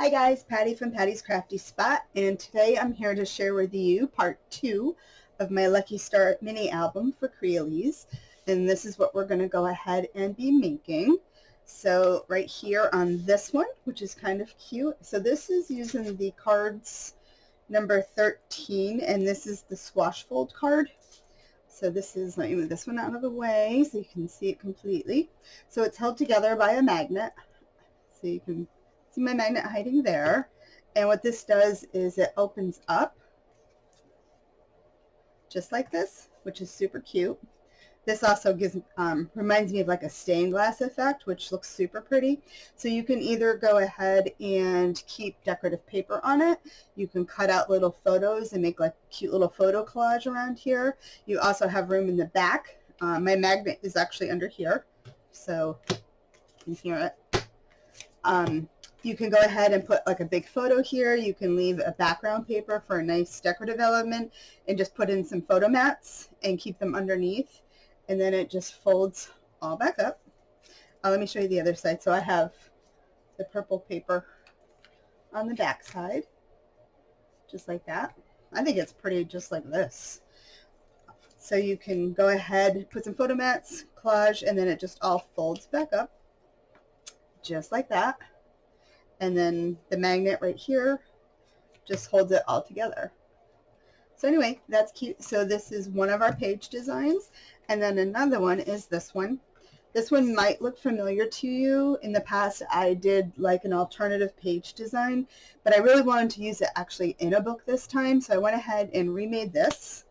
Hi guys, Patty from Patty's Crafty Spot, and today I'm here to share with you part 2 of my Lucky Star mini album for Crealies, and this is what we're going to go ahead and be making. So right here on this one, which is kind of cute, so this is using the Cardzz number 13, and this is the swash fold card. So this is, let me move this one out of the way so you can see it completely. So it's held together by a magnet, so you can see my magnet hiding there. And what this does is it opens up just like this, which is super cute. This also gives reminds me of like a stained glass effect, which looks super pretty. So you can either go ahead and keep decorative paper on it. You can cut out little photos and make like a cute little photo collage around here. You also have room in the back. My magnet is actually under here, so you can hear it. You can go ahead and put like a big photo here. You can leave a background paper for a nice decorative element and just put in some photo mats and keep them underneath. And then it just folds all back up. Let me show you the other side. So I have the purple paper on the back side, just like that. I think it's pretty just like this. So you can go ahead, put some photo mats, collage, and then it just all folds back up, just like that. And then the magnet right here just holds it all together. So anyway, that's cute. So this is one of our page designs. And then another one is this one. This one might look familiar to you. In the past, I did like an alternative page design, but I really wanted to use it actually in a book this time. So I went ahead and remade this.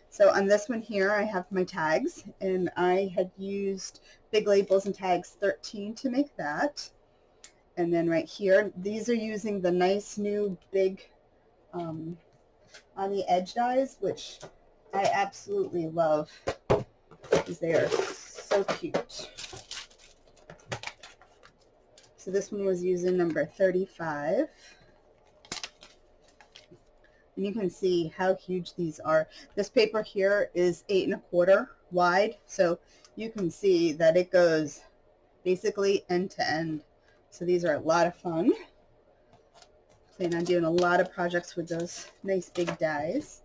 So on this one here, I have my tags, and I had used Big Labels and Tags 13 to make that. And then right here, these are using the nice new big on the edge dies, which I absolutely love because they are so cute. So this one was using number 35. And you can see how huge these are. This paper here is 8 1/4 wide, so you can see that it goes basically end to end. So these are a lot of fun. Plan on doing a lot of projects with those nice big dies.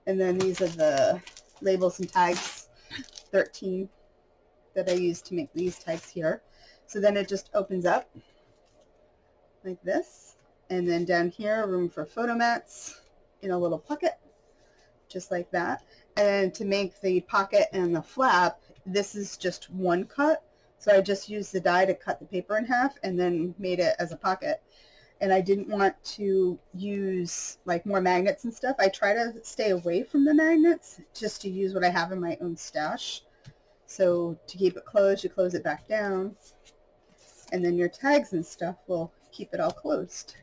And then these are the Labels and Tags 13 that I used to make these tags here. So then it just opens up like this. And then down here, room for photo mats in a little pocket, just like that. And to make the pocket and the flap, this is just one cut. So I just used the die to cut the paper in half and then made it as a pocket. And I didn't want to use like more magnets and stuff. I try to stay away from the magnets just to use what I have in my own stash. So to keep it closed, you close it back down, and then your tags and stuff will keep it all closed.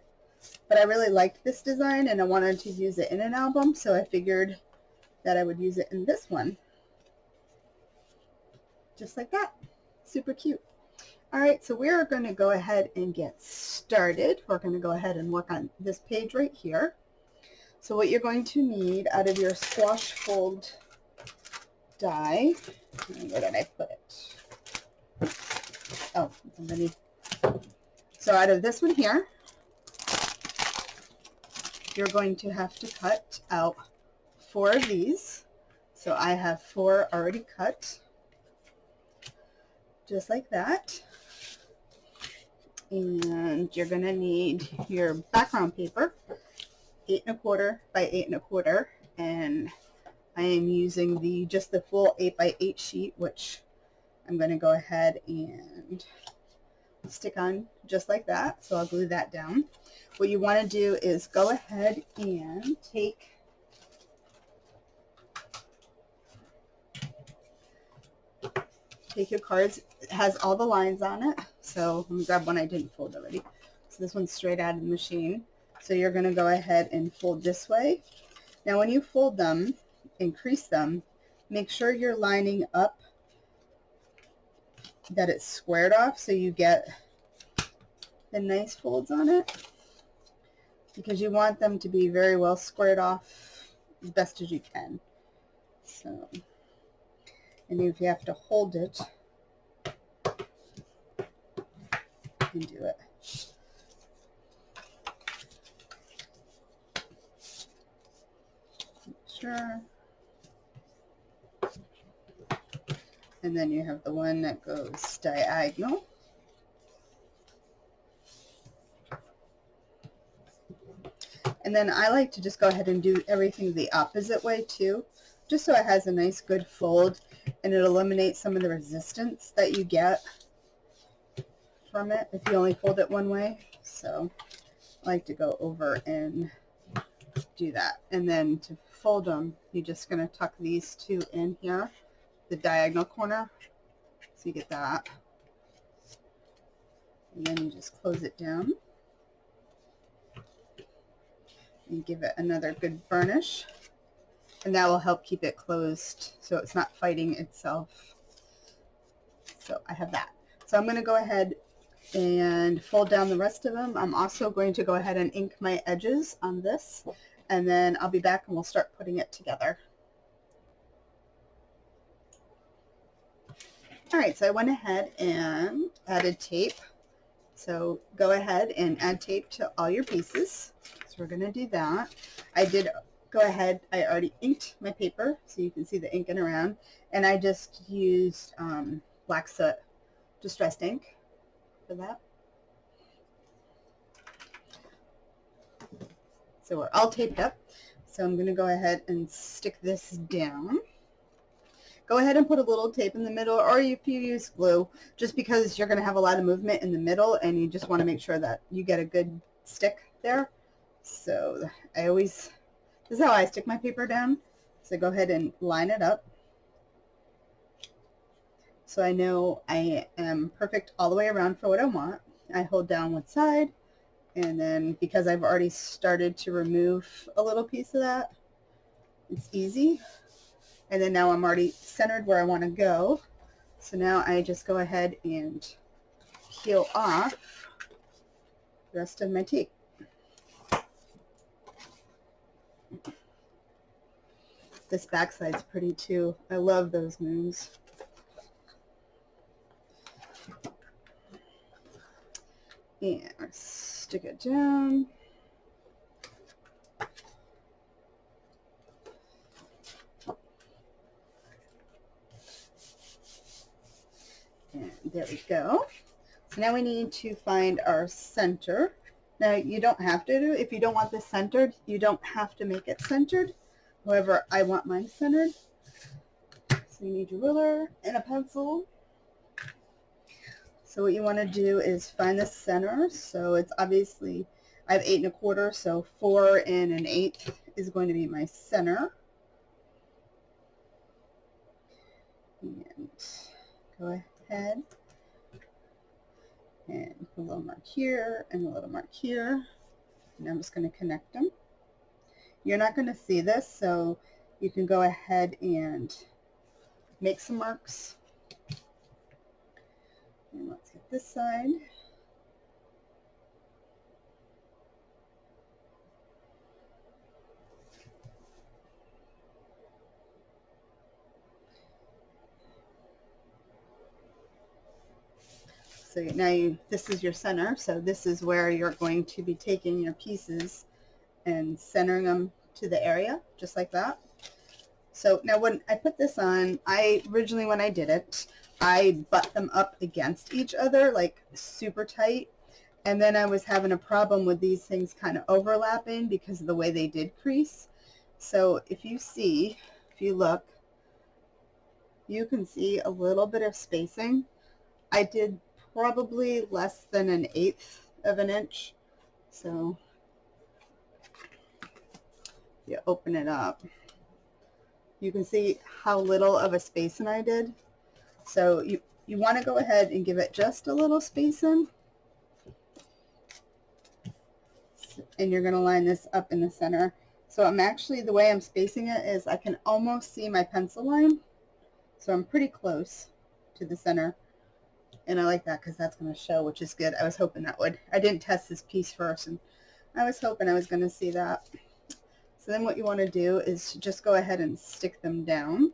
But I really liked this design and I wanted to use it in an album, so I figured that I would use it in this one. Just like that. Super cute. Alright, so we're going to go ahead and get started. We're going to go ahead and work on this page right here. So what you're going to need out of your swash fold die, where did I put it? Oh, it's underneath. So out of this one here, you're going to have to cut out 4 of these. So I have 4 already cut, just like that. And you're going to need your background paper, 8 1/4 by 8 1/4, and I am using just the full 8 by 8 sheet, which I'm going to go ahead and stick on just like that. So I'll glue that down. What you want to do is go ahead and take your cards. It has all the lines on it. So let me grab one I didn't fold already. So this one's straight out of the machine. So you're going to go ahead and fold this way. Now when you fold them and crease them, make sure you're lining up that it's squared off so you get the nice folds on it, because you want them to be very well squared off as best as you can. So, and if you have to hold it, you can do it. center. And then you have the one that goes diagonal. And then I like to just go ahead and do everything the opposite way too, just so it has a nice good fold and it eliminates some of the resistance that you get from it if you only fold it one way. So I like to go over and do that. And then to fold them, you're just going to tuck these two in here, the diagonal corner, so you get that. And then you just close it down and give it another good burnish, and that will help keep it closed so it's not fighting itself. So I have that. So I'm going to go ahead and fold down the rest of them. I'm also going to go ahead and ink my edges on this, and then I'll be back and we'll start putting it together. Alright, so I went ahead and added tape. So go ahead and add tape to all your pieces. So we're going to do that. I did go ahead, I already inked my paper so you can see the inking around, and I just used black soot distressed ink for that. So we're all taped up. So I'm going to go ahead and stick this down. Go ahead and put a little tape in the middle, or if you use glue, just because you're going to have a lot of movement in the middle and you just want to make sure that you get a good stick there. So this is how I stick my paper down. So go ahead and line it up. So I know I am perfect all the way around for what I want. I hold down one side, and then because I've already started to remove a little piece of that, it's easy. And then now I'm already centered where I want to go. So now I just go ahead and peel off the rest of my tape. This back side's pretty too. I love those moons. And stick it down. And there we go. So now we need to find our center. Now you don't have to, if you don't want this centered, you don't have to make it centered. However, I want mine centered. So you need your ruler and a pencil. So what you want to do is find the center. So it's obviously, I have 8 1/4, so 4 and 1/8 is going to be my center. And go ahead and put a little mark here and a little mark here. And I'm just going to connect them. You're not going to see this, so you can go ahead and make some marks. And let's get this side. So now this is your center, so this is where you're going to be taking your pieces and centering them to the area, just like that. So now when I put this on, originally when I did it, I butt them up against each other like super tight, and then I was having a problem with these things kind of overlapping because of the way they did crease. So if you look, you can see a little bit of spacing. I did probably less than 1/8 of an inch. So you open it up, you can see how little of a spacing I did. So you want to go ahead and give it just a little spacing, and you're going to line this up in the center. So the way I'm spacing it is I can almost see my pencil line, so I'm pretty close to the center. And I like that because that's going to show, which is good. I was hoping that would. I didn't test this piece first, and I was hoping I was going to see that. So then what you want to do is just go ahead and stick them down.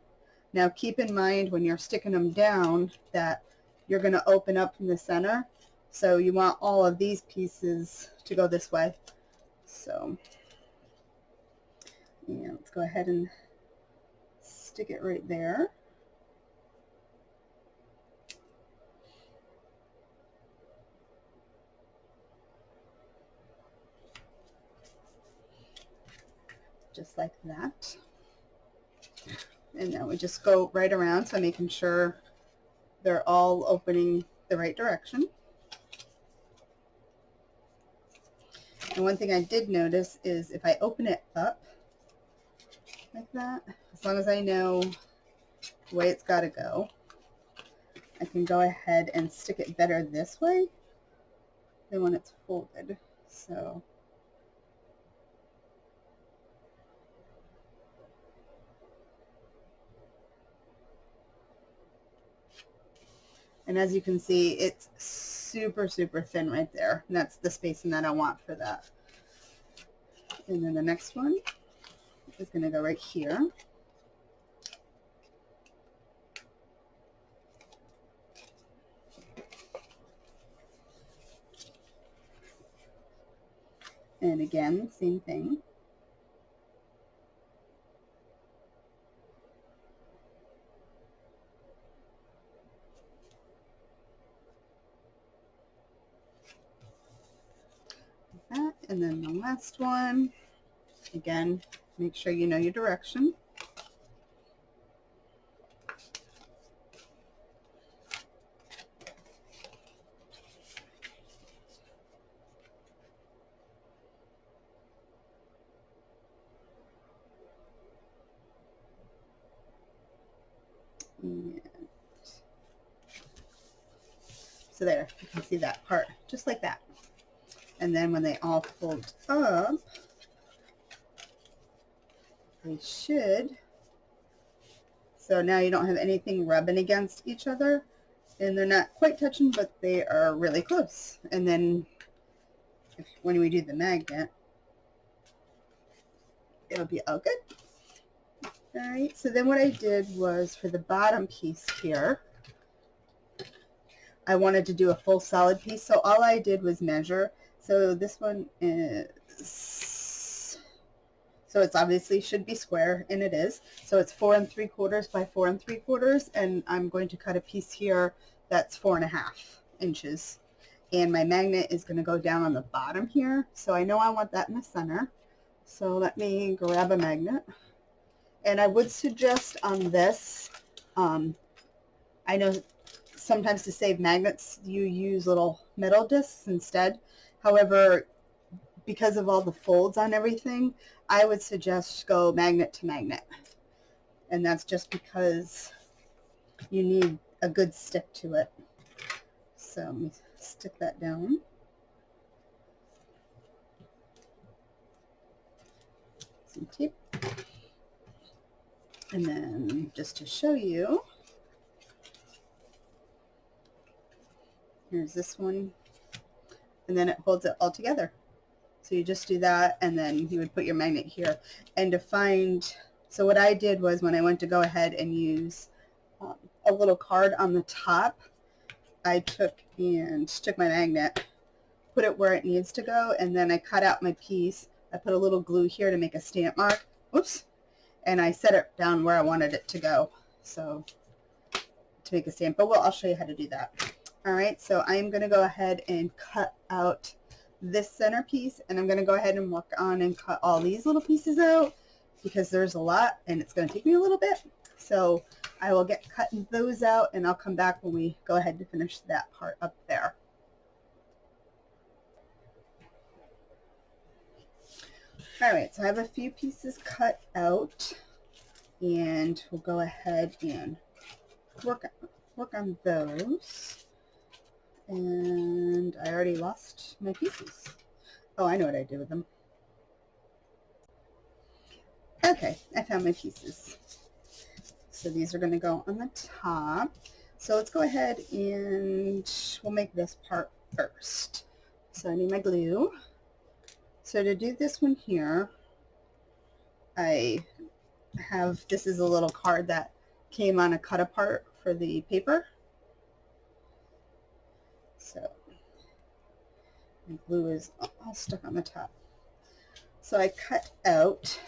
Now keep in mind when you're sticking them down that you're going to open up from the center. So you want all of these pieces to go this way. So And let's go ahead and stick it right there. Just like that. And now we just go right around, so making sure they're all opening the right direction. And one thing I did notice is if I open it up like that, as long as I know the way it's got to go, I can go ahead and stick it better this way than when it's folded. So and as you can see, it's super, super thin right there. And that's the spacing that I want for that. And then the next one is going to go right here. And again, same thing. Like that. And then the last one, again, make sure you know your direction. And so there, you can see that part, just like that. And then when they all fold up, they should. So now you don't have anything rubbing against each other, and they're not quite touching, but they are really close. And then when we do the magnet, it'll be all good. All right, so then what I did was for the bottom piece here, I wanted to do a full solid piece, so all I did was measure. So this one is, so it's obviously should be square, and it is. So it's 4 3/4 by 4 3/4, and I'm going to cut a piece here that's 4 1/2 inches. And my magnet is going to go down on the bottom here, so I know I want that in the center. So let me grab a magnet. And I would suggest on this, I know sometimes to save magnets you use little metal discs instead. However, because of all the folds on everything, I would suggest go magnet to magnet. And that's just because you need a good stick to it. So let me stick that down. Some tape. And then just to show you, here's this one, and then it holds it all together. So you just do that, and then you would put your magnet here. And to find, so what I did was when I went to go ahead and use a little card on the top, I took my magnet, put it where it needs to go, and then I cut out my piece. I put a little glue here to make a stamp mark. Oops. And I set it down where I wanted it to go, so to make a stamp. But I'll show you how to do that. All right, so I'm going to go ahead and cut out this center piece, and I'm going to go ahead and work on and cut all these little pieces out because there's a lot and it's going to take me a little bit. So I will get cutting those out, and I'll come back when we go ahead to finish that part up there. All right, so I have a few pieces cut out, and we'll go ahead and work on those. And I already lost my pieces. Oh, I know what I did with them. Okay, I found my pieces. So these are going to go on the top. So let's go ahead and we'll make this part first. So I need my glue. So to do this one here, I have, this is a little card that came on a cut apart for the paper. So my glue is all stuck on the top. So I cut out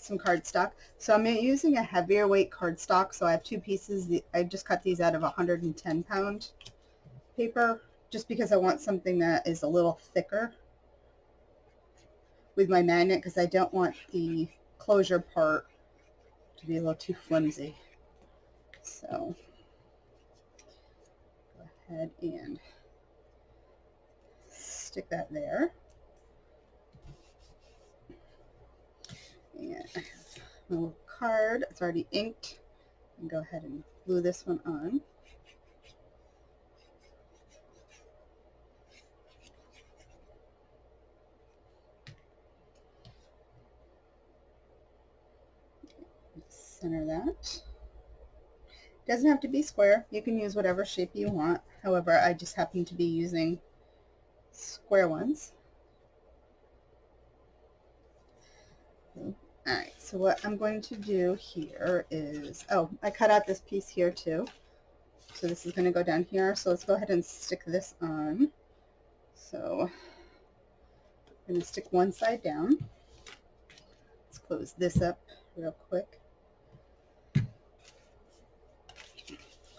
some cardstock. So I'm using a heavier weight cardstock. So I have two pieces. I just cut these out of 110-pound paper just because I want something that is a little thicker with my magnet, because I don't want the closure part to be a little too flimsy. So go ahead and stick that there. And I have my little card. It's already inked. And go ahead and glue this one on. Center that. Doesn't have to be square. You can use whatever shape you want. However, I just happen to be using square ones. Alright, so what I'm going to do here is, oh, I cut out this piece here too. So this is going to go down here. So let's go ahead and stick this on. So I'm going to stick one side down. Let's close this up real quick.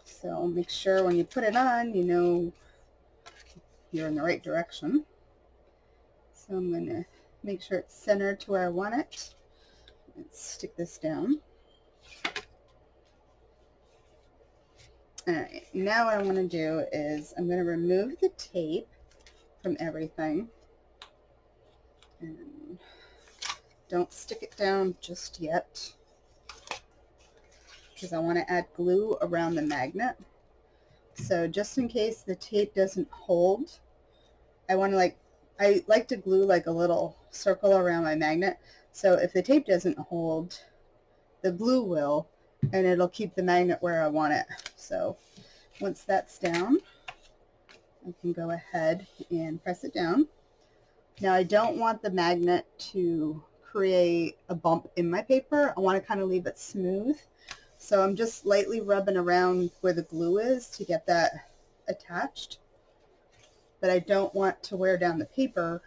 So make sure when you put it on, you know you're in the right direction. So I'm going to make sure it's centered to where I want it. Let's stick this down. Alright, now what I want to do is I'm going to remove the tape from everything. And don't stick it down just yet, because I want to add glue around the magnet. So just in case the tape doesn't hold, I like to glue like a little circle around my magnet. So if the tape doesn't hold, the glue will, and it'll keep the magnet where I want it. So once that's down, I can go ahead and press it down. Now I don't want the magnet to create a bump in my paper. I want to kind of leave it smooth. So I'm just lightly rubbing around where the glue is to get that attached. But I don't want to wear down the paper,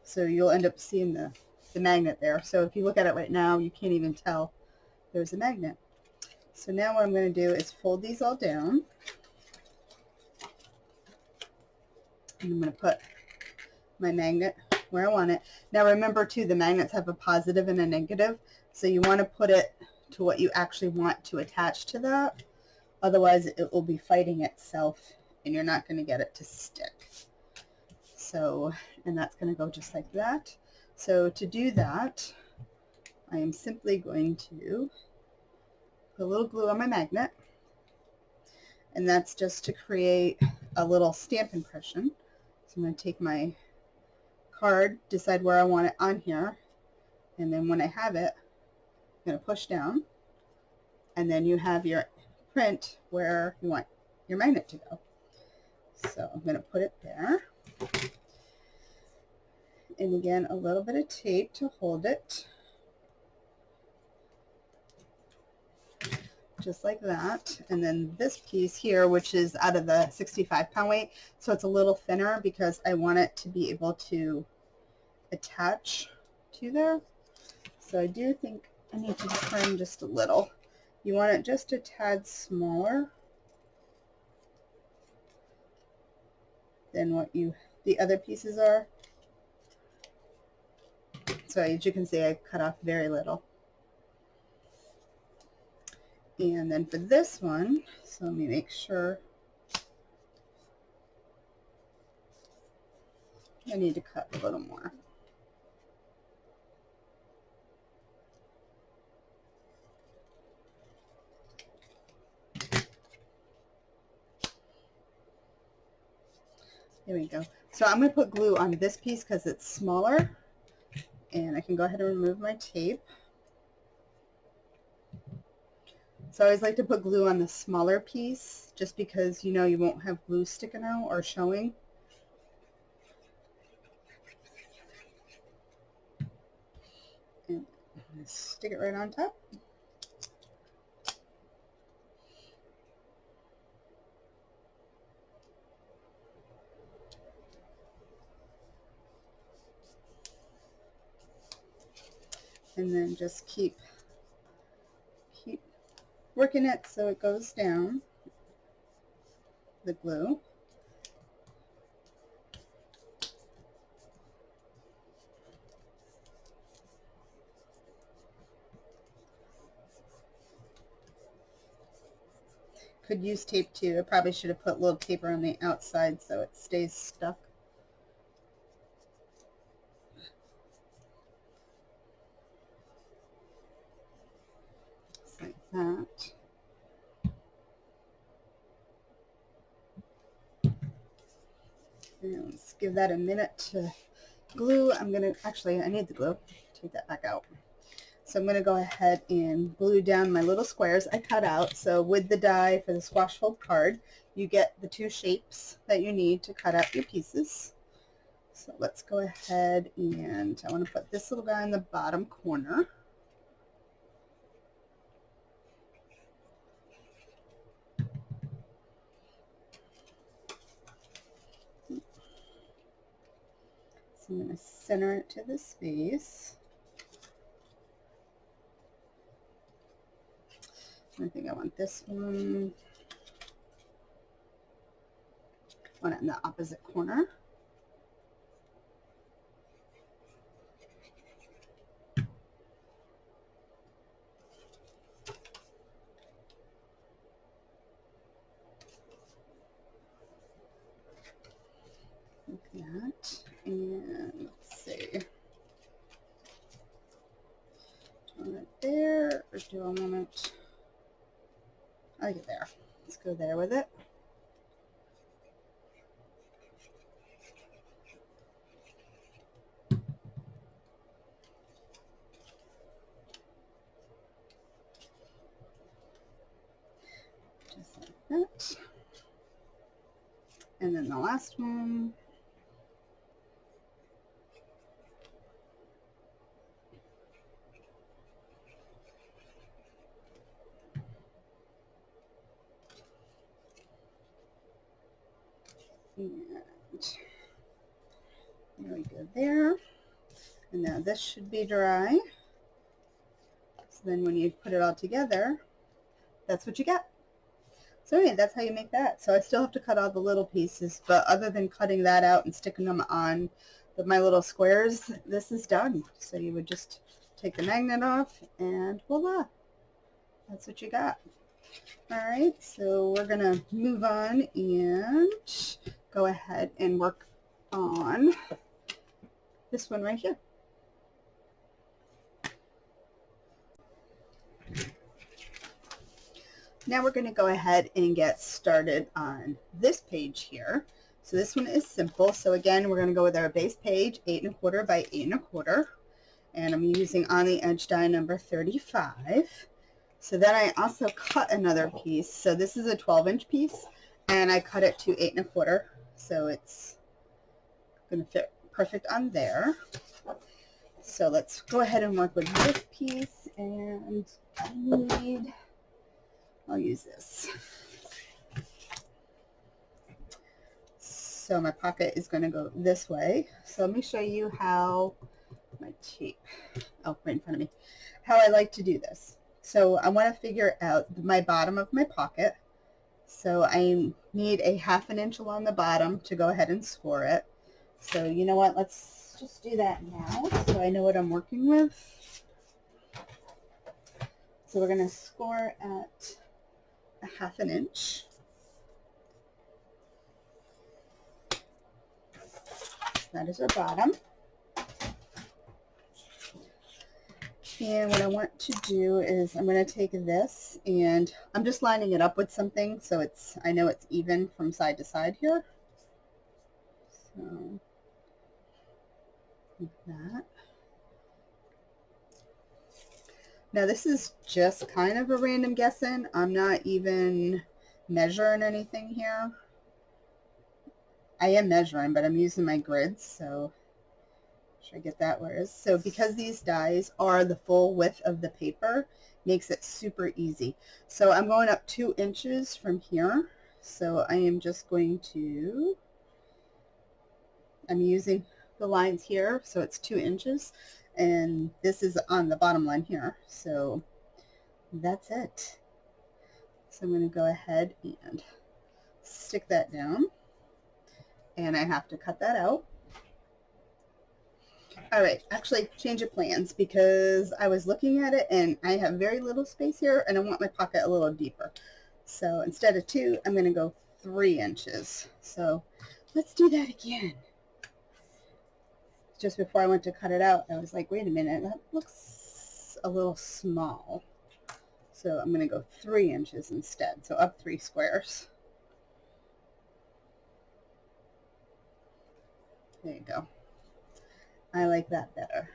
so you'll end up seeing the magnet there. So if you look at it right now, you can't even tell there's a magnet. So now what I'm going to do is fold these all down. And I'm going to put my magnet where I want it. Now remember too, the magnets have a positive and a negative, so you want to put it to what you actually want to attach to that. Otherwise it will be fighting itself and you're not going to get it to stick. So, and that's going to go just like that. So to do that, I am simply going to put a little glue on my magnet, and that's just to create a little stamp impression. So I'm going to take my card, decide where I want it on here, and then when I have it, I'm going to push down, and then you have your print where you want your magnet to go. So I'm going to put it there. And again, a little bit of tape to hold it. Just like that. And then this piece here, which is out of the 65-pound weight, so it's a little thinner because I want it to be able to attach to there. So I do think I need to trim just a little. You want it just a tad smaller than what the other pieces are. So as you can see, I cut off very little. And then for this one, so let me make sure. I need to cut a little more. There we go. So I'm going to put glue on this piece because it's smaller. And I can go ahead and remove my tape. So I always like to put glue on the smaller piece just because you know you won't have glue sticking out or showing. And I'm going to stick it right on top. and then just keep working it so it goes down, the glue. Could use tape too. I probably should have put a little tape on the outside so it stays stuck. Just like that. And let's give that a minute to glue. I'm going to, actually, I need the glue. Take that back out. So I'm going to go ahead and glue down my little squares I cut out. So with the die for the squash fold card, you get the 2 shapes that you need to cut out your pieces. So let's go ahead and I want to put this little guy in the bottom corner. So I'm going to center it to the space. I think I want this one. I want it in the opposite corner. Like that. And let's see. Do I want it there or do I want it? I like it there. Let's go there with it. Just like that. And then the last one. And there we go there. And now this should be dry. So then when you put it all together, that's what you get. So anyway, that's how you make that. So I still have to cut all the little pieces, but other than cutting that out and sticking them on my little squares, this is done. So you would just take the magnet off and voila. That's what you got. All right, so we're going to move on and go ahead and work on this one right here. Now we're going to go ahead and get started on this page here. So this one is simple. So again, we're going to go with our base page, 8 1/4 by 8 1/4. And I'm using on the edge die number 35. So then I also cut another piece. So this is a 12-inch piece, and I cut it to 8 1/4. So it's going to fit perfect on there. So let's go ahead and work with this piece, and I'll use this. So my pocket is going to go this way. So let me show you how my tape, oh, right in front of me, how I like to do this. So I want to figure out my bottom of my pocket. So I need a 1/2 inch along the bottom to go ahead and score it. So you know what, let's just do that now so I know what I'm working with. So we're going to score at a 1/2 inch. That is our bottom. And what I want to do is I'm going to take this and I'm just lining it up with something so it's, I know it's even from side to side here. So like that. Now this is just kind of a random guessing. I'm not even measuring anything here. I am measuring, but I'm using my grids, so should I get that where it is? So because these dies are the full width of the paper, makes it super easy. So I'm going up 2 inches from here. So I am just going to, I'm using the lines here, so it's 2 inches. and this is on the bottom line here. So that's it. So I'm going to go ahead and stick that down, and I have to cut that out. All right, actually change of plans, because I was looking at it and I have very little space here and I want my pocket a little deeper. So instead of 2, I'm going to go 3 inches. So let's do that again. Just before I went to cut it out, I was like, wait a minute, that looks a little small. So I'm going to go 3 inches instead, so up 3 squares. There you go. I like that better.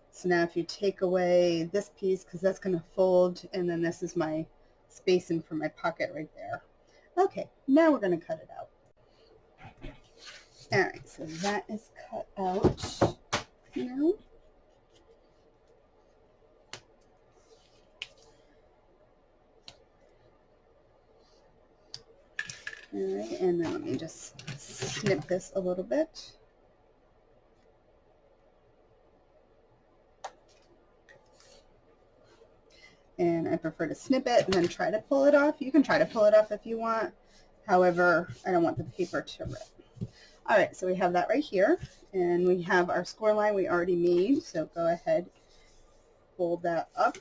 So now if you take away this piece, because that's going to fold, and then this is my spacing for my pocket right there. Okay, now we're going to cut it out. All right, so that is cut out now. All right, and then let me just snip this a little bit. And I prefer to snip it and then try to pull it off. You can try to pull it off if you want. However, I don't want the paper to rip. All right, so we have that right here, and we have our score line we already made. So go ahead, fold that up.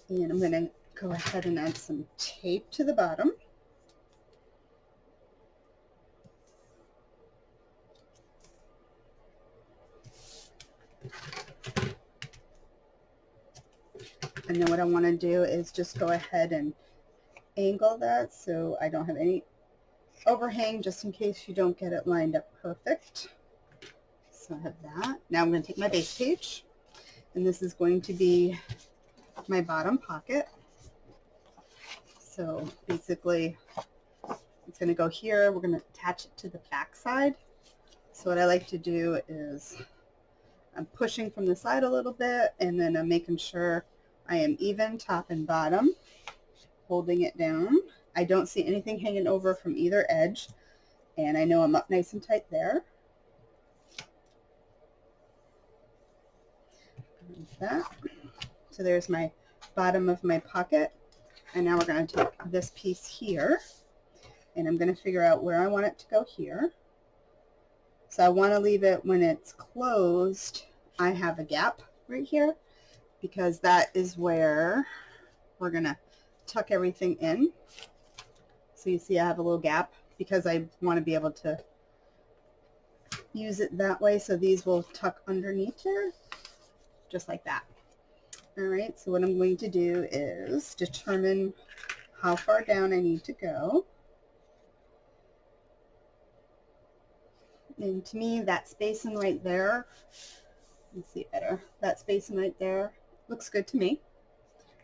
And I'm going to go ahead and add some tape to the bottom. And then what I want to do is just go ahead and angle that so I don't have any overhang, just in case you don't get it lined up perfect. So I have that. Now I'm going to take my base page, and this is going to be my bottom pocket. So basically it's going to go here. We're going to attach it to the back side. So what I like to do is I'm pushing from the side a little bit, and then I'm making sure I am even top and bottom, holding it down. I don't see anything hanging over from either edge, and I know I'm up nice and tight there. Like that. So there's my bottom of my pocket, and now we're going to take this piece here, and I'm going to figure out where I want it to go here. So I want to leave it when it's closed. I have a gap right here, because that is where we're going to tuck everything in. So you see I have a little gap because I want to be able to use it that way. So these will tuck underneath here, just like that. All right, so what I'm going to do is determine how far down I need to go. And to me, that spacing right there, let's see it better, that spacing right there looks good to me,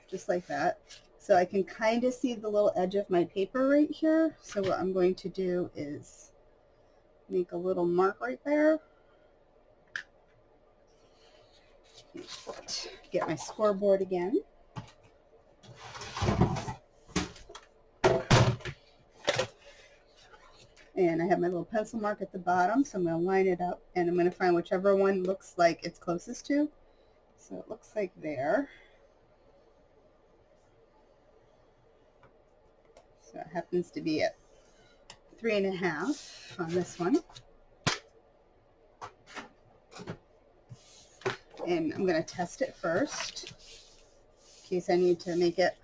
just like that. So I can kind of see the little edge of my paper right here. So what I'm going to do is make a little mark right there. Get my scoreboard again. And I have my little pencil mark at the bottom, so I'm going to line it up, and I'm going to find whichever one looks like it's closest to. So it looks like there. So it happens to be at 3.5 on this one. And I'm going to test it first in case I need to make it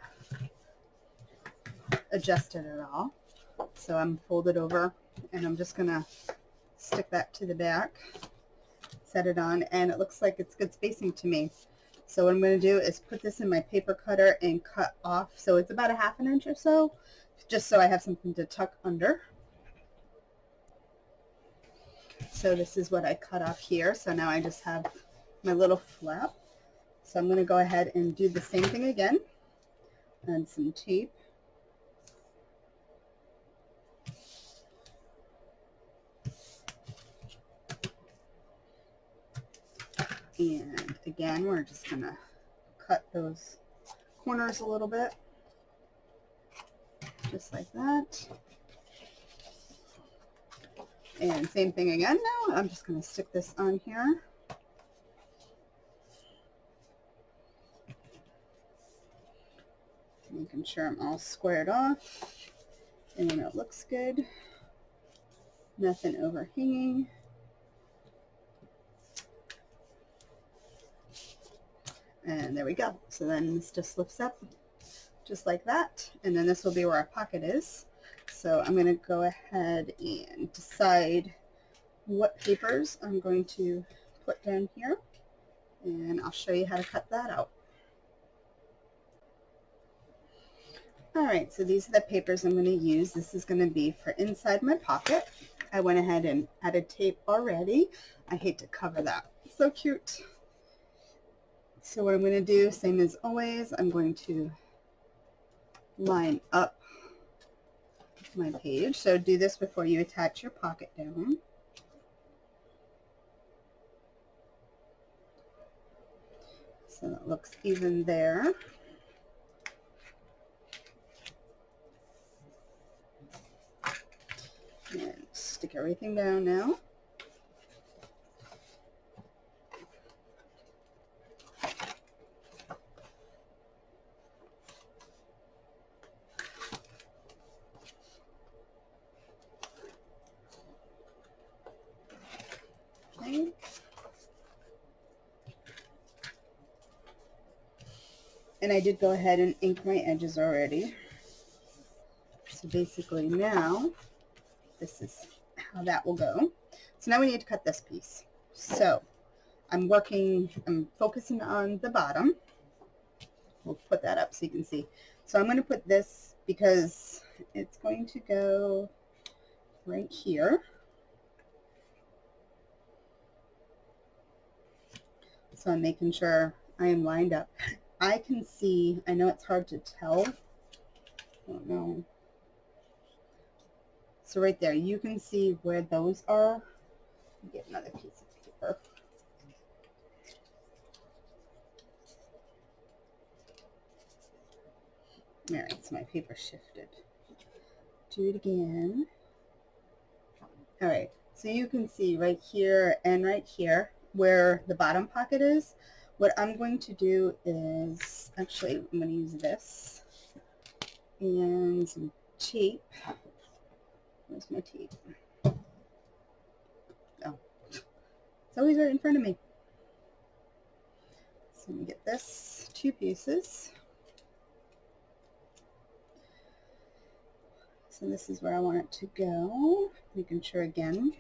adjusted at all. So I'm folded over, and I'm just going to stick that to the back, set it on, and it looks like it's good spacing to me. So what I'm going to do is put this in my paper cutter and cut off. So it's about 1/2 inch or so, just so I have something to tuck under. So this is what I cut off here. So now I just have my little flap. So I'm going to go ahead and do the same thing again. Add some tape. And again, we're just going to cut those corners a little bit, just like that. And same thing again now. I'm just going to stick this on here. Making sure I'm all squared off and it looks good. Nothing overhanging. And there we go. So then this just lifts up just like that. And then this will be where our pocket is. So I'm going to go ahead and decide what papers I'm going to put down here. And I'll show you how to cut that out. Alright, so these are the papers I'm going to use. This is going to be for inside my pocket. I went ahead and added tape already. I hate to cover that. So cute. So what I'm going to do, same as always, I'm going to line up my page. So do this before you attach your pocket down. So that looks even there. And stick everything down now. Okay. And I did go ahead and ink my edges already. So basically now, this is how that will go. So now we need to cut this piece. So I'm focusing on the bottom. We'll put that up so you can see. So I'm going to put this because it's going to go right here. So I'm making sure I am lined up. I can see, I know it's hard to tell. I don't know. So right there, you can see where those are. Get another piece of paper. All right, so my paper shifted. Do it again. All right, so you can see right here and right here where the bottom pocket is. What I'm going to do is, actually, I'm going to use this and some tape. Where's my tape? Oh, it's always right in front of me. So let me get this, 2 pieces. So this is where I want it to go. Making sure again.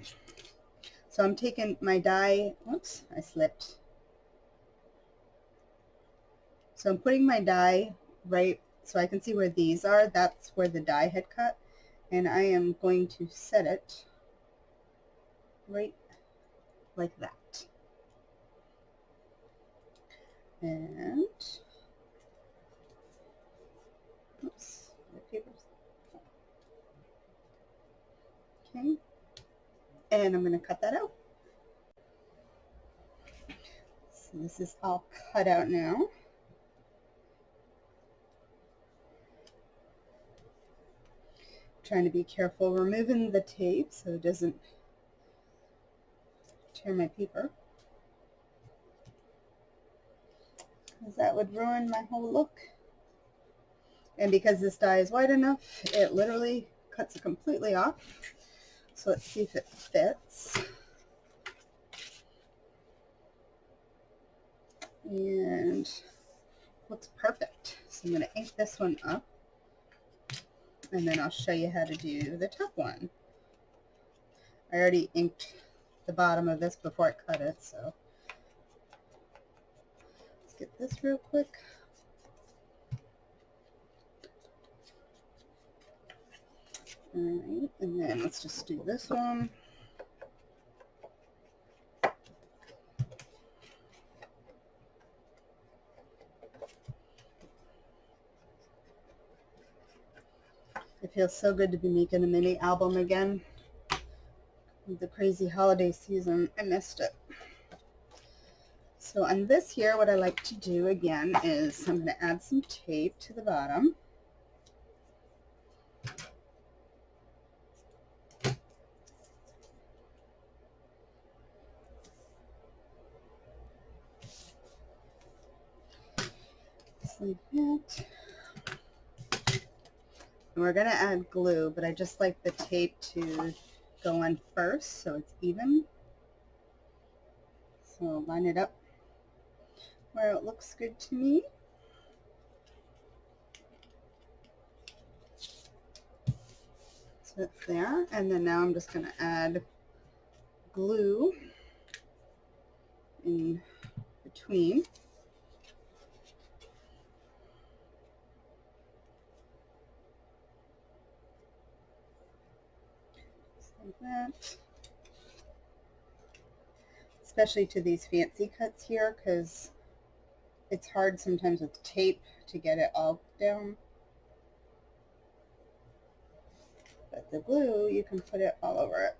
So I'm taking my die, whoops, I slipped. So I'm putting my die right so I can see where these are. That's where the die had cut. And I am going to set it right like that. And, oops, my papers. Okay. And I'm going to cut that out. So this is all cut out now. Trying to be careful removing the tape so it doesn't tear my paper, because that would ruin my whole look. And because this die is wide enough, it literally cuts it completely off. So let's see if it fits. And looks perfect. So I'm going to ink this one up. And then I'll show you how to do the top one. I already inked the bottom of this before I cut it, so let's get this real quick. Alright, and then let's just do this one. It feels so good to be making a mini album again. With the crazy holiday season, I missed it. So on this here, what I like to do again is I'm going to add some tape to the bottom. Just like that. And we're going to add glue, but I just like the tape to go on first so it's even. So line it up where it looks good to me. So it's there, and then now I'm just going to add glue in between. Just like that. Especially to these fancy cuts here, because it's hard sometimes with tape to get it all down. But the glue, you can put it all over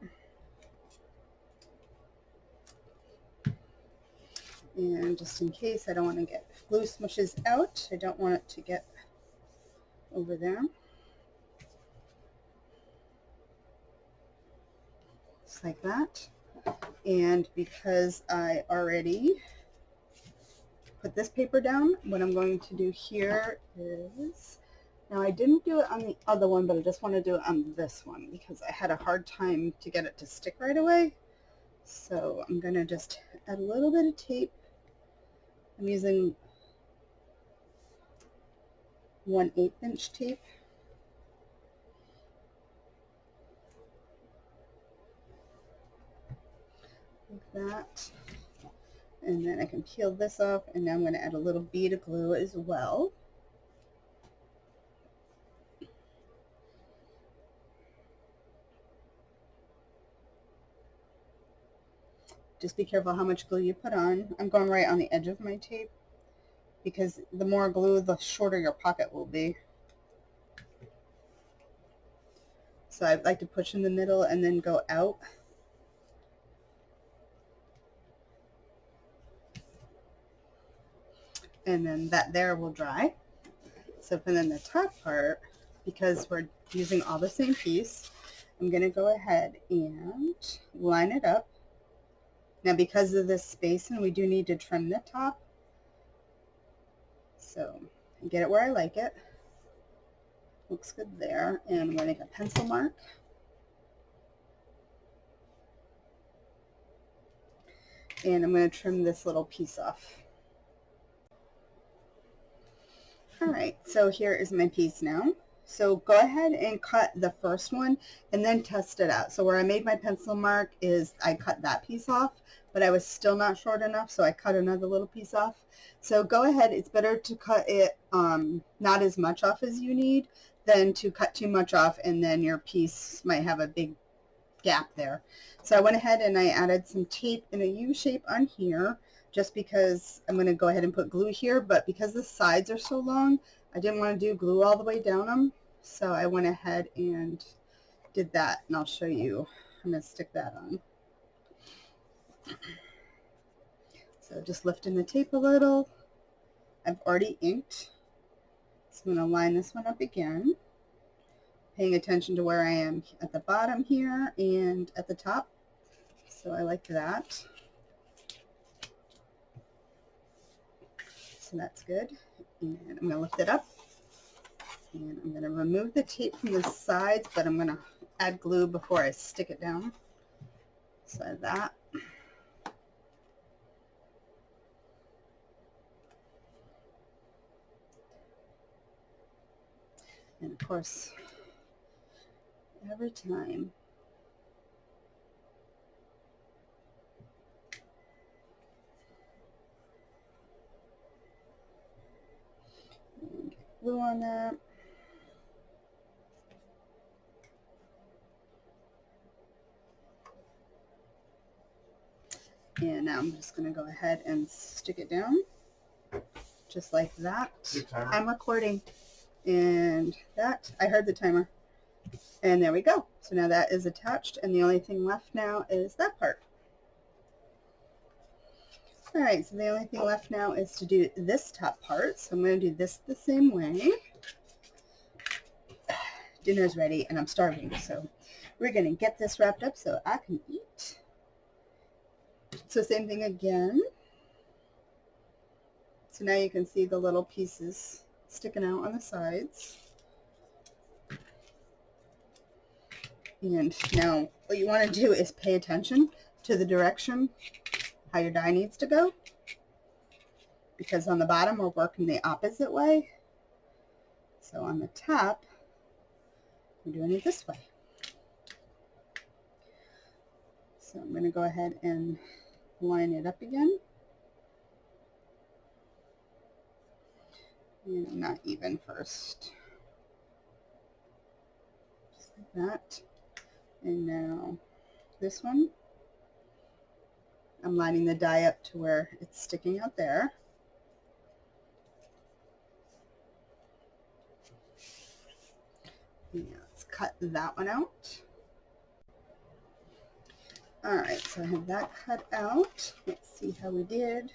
it. And just in case I don't want to get glue smushes out, I don't want it to get over there. Just like that. And because I already put this paper down, what I'm going to do here is, now I didn't do it on the other one, but I just want to do it on this one because I had a hard time to get it to stick right away. So I'm going to just add a little bit of tape. I'm using 1/8 inch tape. Like that. And then I can peel this off, and now I'm going to add a little bead of glue as well. Just be careful how much glue you put on. I'm going right on the edge of my tape because the more glue, the shorter your pocket will be. So I like to push in the middle and then go out. And then that there will dry. So for then the top part, because we're using all the same piece, I'm going to go ahead and line it up. Now because of this spacing, we do need to trim the top. So get it where I like it. Looks good there. And I'm going to make a pencil mark. And I'm going to trim this little piece off. Alright, so here is my piece now. So go ahead and cut the first one and then test it out. So where I made my pencil mark is I cut that piece off, but I was still not short enough, so I cut another little piece off. So go ahead, it's better to cut it not as much off as you need than to cut too much off and then your piece might have a big gap there. So I went ahead and I added some tape in a U shape on here, just because I'm going to go ahead and put glue here, but because the sides are so long, I didn't want to do glue all the way down them, so I went ahead and did that, and I'll show you. I'm going to stick that on. So just lifting the tape a little. I've already inked, so I'm going to line this one up again, paying attention to where I am at the bottom here and at the top, so I like that. So that's good. And I'm going to lift it up. And I'm going to remove the tape from the sides, but I'm going to add glue before I stick it down. So that. And of course, every time glue on that. And now I'm just going to go ahead and stick it down just like that. I'm recording, and that, I heard the timer, and there we go. So now that is attached, and the only thing left now is that part. Alright, so the only thing left now is to do this top part. So I'm going to do this the same way. Dinner's ready and I'm starving, so we're going to get this wrapped up so I can eat. So same thing again. So now you can see the little pieces sticking out on the sides. And now what you want to do is pay attention to the direction how your die needs to go, because on the bottom we're working the opposite way. So on the top we're doing it this way. So I'm going to go ahead and line it up again. And not even first. Just like that. And now this one, I'm lining the die up to where it's sticking out there. Yeah, let's cut that one out. Alright, so I have that cut out. Let's see how we did.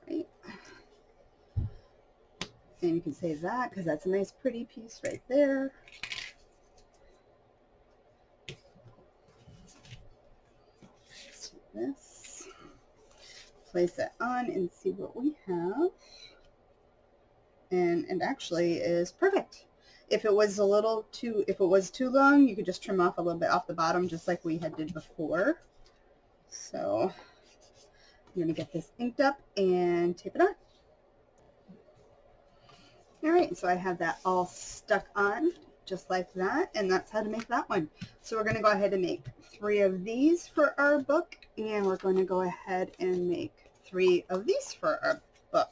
Alright. And you can save that because that's a nice pretty piece right there. Let's do this. Place it on and see what we have. And it actually is perfect. If it was too long, you could just trim off a little bit off the bottom, just like we had did before. So I'm going to get this inked up and tape it on. Alright, so I have that all stuck on just like that, and that's how to make that one. So we're going to go ahead and make 3 of these for our book, and we're going to go ahead and make 3 of these for our book.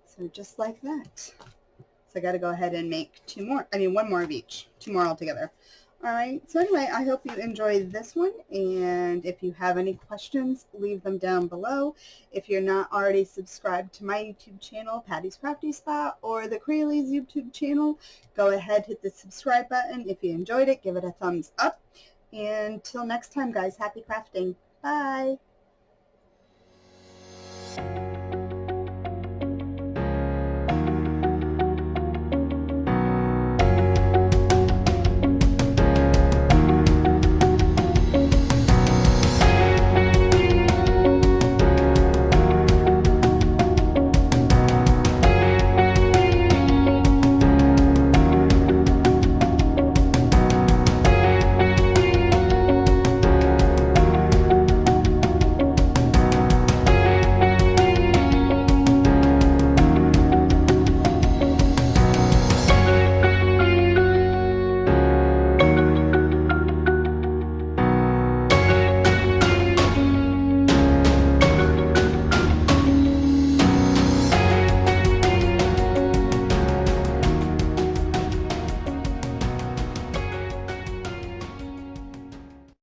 So just like that. So I got to go ahead and make 2 more. I mean 1 more of each. 2 more altogether. Alright, so anyway, I hope you enjoyed this one, and if you have any questions, leave them down below. If you're not already subscribed to my YouTube channel, Patty's Crafty Spot, or the Crealies YouTube channel, go ahead, hit the subscribe button. If you enjoyed it, give it a thumbs up. And till next time, guys, happy crafting. Bye!